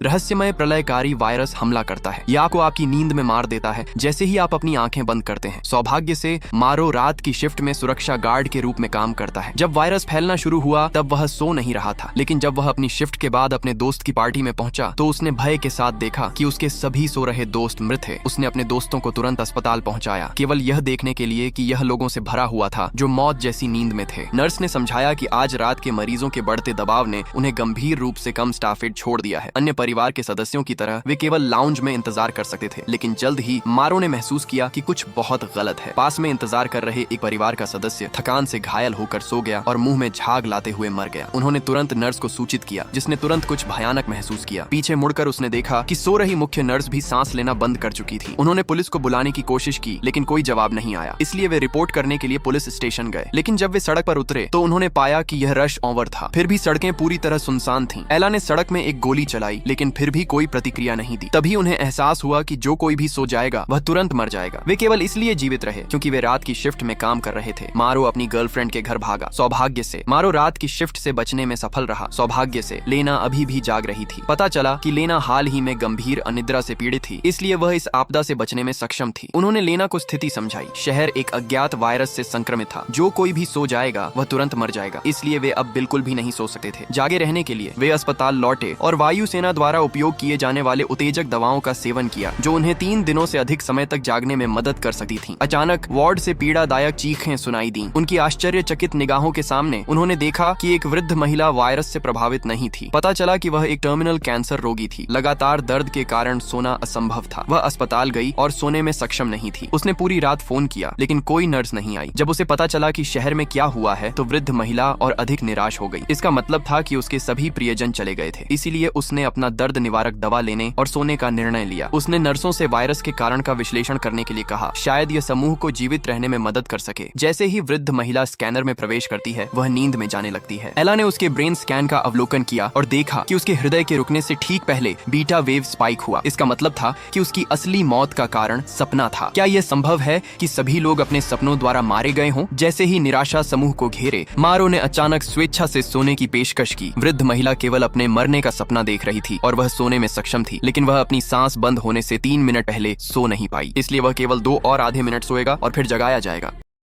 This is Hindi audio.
रहस्यमय प्रलयकारी वायरस हमला करता है। यह आपको आपकी नींद में मार देता है जैसे ही आप अपनी आंखें बंद करते हैं। सौभाग्य से मारो रात की शिफ्ट में सुरक्षा गार्ड के रूप में काम करता है। जब वायरस फैलना शुरू हुआ तब वह सो नहीं रहा था, लेकिन जब वह अपनी शिफ्ट के बाद अपने दोस्त की पार्टी में पहुंचा तो उसने भय के साथ देखा कि उसके सभी सो रहे दोस्त मृत थे। उसने अपने दोस्तों को तुरंत अस्पताल पहुंचाया, केवल यह देखने के लिए कि यह लोगों से भरा हुआ था जो मौत जैसी नींद में थे। नर्स ने समझाया कि आज रात के मरीजों के बढ़ते दबाव ने उन्हें गंभीर रूप से कम स्टाफ एड छोड़ दिया है। अन्य परिवार के सदस्यों की तरह वे केवल लाउंज में इंतजार कर सकते थे, लेकिन जल्द ही मारो ने महसूस किया कि कुछ बहुत गलत है। पास में इंतजार कर रहे एक परिवार का सदस्य थकान से घायल होकर सो गया और मुंह में झाग लाते हुए मर गया। उन्होंने तुरंत नर्स को सूचित किया, जिसने तुरंत कुछ भयानक महसूस किया। पीछे मुड़कर उसने देखा कि सो रही मुख्य नर्स भी सांस लेना बंद कर चुकी थी। उन्होंने पुलिस को बुलाने की कोशिश की, लेकिन कोई जवाब नहीं आया। इसलिए वे रिपोर्ट करने के लिए पुलिस स्टेशन गए, लेकिन जब वे सड़क पर उतरे तो उन्होंने पाया कि यह रश ओवर था। फिर भी सड़कें पूरी तरह सुनसान थीं। एला ने सड़क में एक गोली चलाई, लेकिन फिर भी कोई प्रतिक्रिया नहीं दी। तभी उन्हें एहसास हुआ कि जो कोई भी सो जाएगा वह तुरंत मर जाएगा। वे केवल इसलिए जीवित रहे क्योंकि वे रात की शिफ्ट में काम कर रहे थे। मारो अपनी गर्लफ्रेंड के घर भागा। सौभाग्य से मारो रात की शिफ्ट से बचने में सफल रहा। सौभाग्य से लेना अभी भी जाग रही थी। पता चला कि लेना हाल ही में गंभीर अनिद्रा से पीड़ित थी, इसलिए वह इस आपदा से बचने में सक्षम थी। उन्होंने लेना को स्थिति समझाई। शहर एक अज्ञात वायरस से संक्रमित था। जो कोई भी सो जाएगा वह तुरंत मर जाएगा, इसलिए वे अब बिल्कुल भी नहीं सो सकते थे। जागे रहने के लिए वे अस्पताल लौटे और वायुसेना द्वारा उपयोग किए जाने वाले उत्तेजक दवाओं का सेवन किया, जो उन्हें 3 दिनों से अधिक समय तक जागने में मदद कर सकती थी। अचानक वार्ड से पीड़ादायक चीखें सुनाई दी। उनकी आश्चर्यचकित निगाहों के सामने उन्होंने देखा कि एक वृद्ध महिला वायरस से प्रभावित नहीं थी। पता चला कि वह एक टर्मिनल कैंसर रोगी थी। लगातार दर्द के कारण सोना असंभव था। वह अस्पताल गई और सोने में सक्षम नहीं थी। उसने पूरी रात फोन किया, लेकिन कोई नर्स नहीं आई। जब उसे पता चला कि शहर में क्या हुआ है तो वृद्ध महिला और अधिक निराश हो गई। इसका मतलब था कि उसके सभी प्रियजन चले गए थे। इसीलिए उसने अपना दर्द निवारक दवा लेने और सोने का निर्णय लिया। उसने नर्सों से वायरस के कारण का विश्लेषण करने के लिए कहा, शायद यह समूह को जीवित रहने में मदद कर सके। जैसे ही वृद्ध महिला स्कैनर में प्रवेश करती है वह नींद में जाने लगती है। एला ने उसके ब्रेन स्कैन का अवलोकन किया और देखा कि उसके हृदय के रुकने से ठीक पहले बीटा वेव स्पाइक हुआ। इसका मतलब था कि उसकी असली मौत का कारण सपना था। क्या यह संभव है कि सभी लोग अपने सपनों द्वारा मारे गए हों? जैसे ही निराशा समूह को घेरे, मारो ने अचानक स्वेच्छा से सोने की पेशकश की। वृद्ध महिला केवल अपने मरने का सपना देख रही थी और वह सोने में सक्षम थी, लेकिन वह अपनी सांस बंद होने से 3 मिनट पहले सो नहीं पाई। इसलिए वह केवल 2 और आधे मिनट सोएगा और फिर जगाया जाएगा।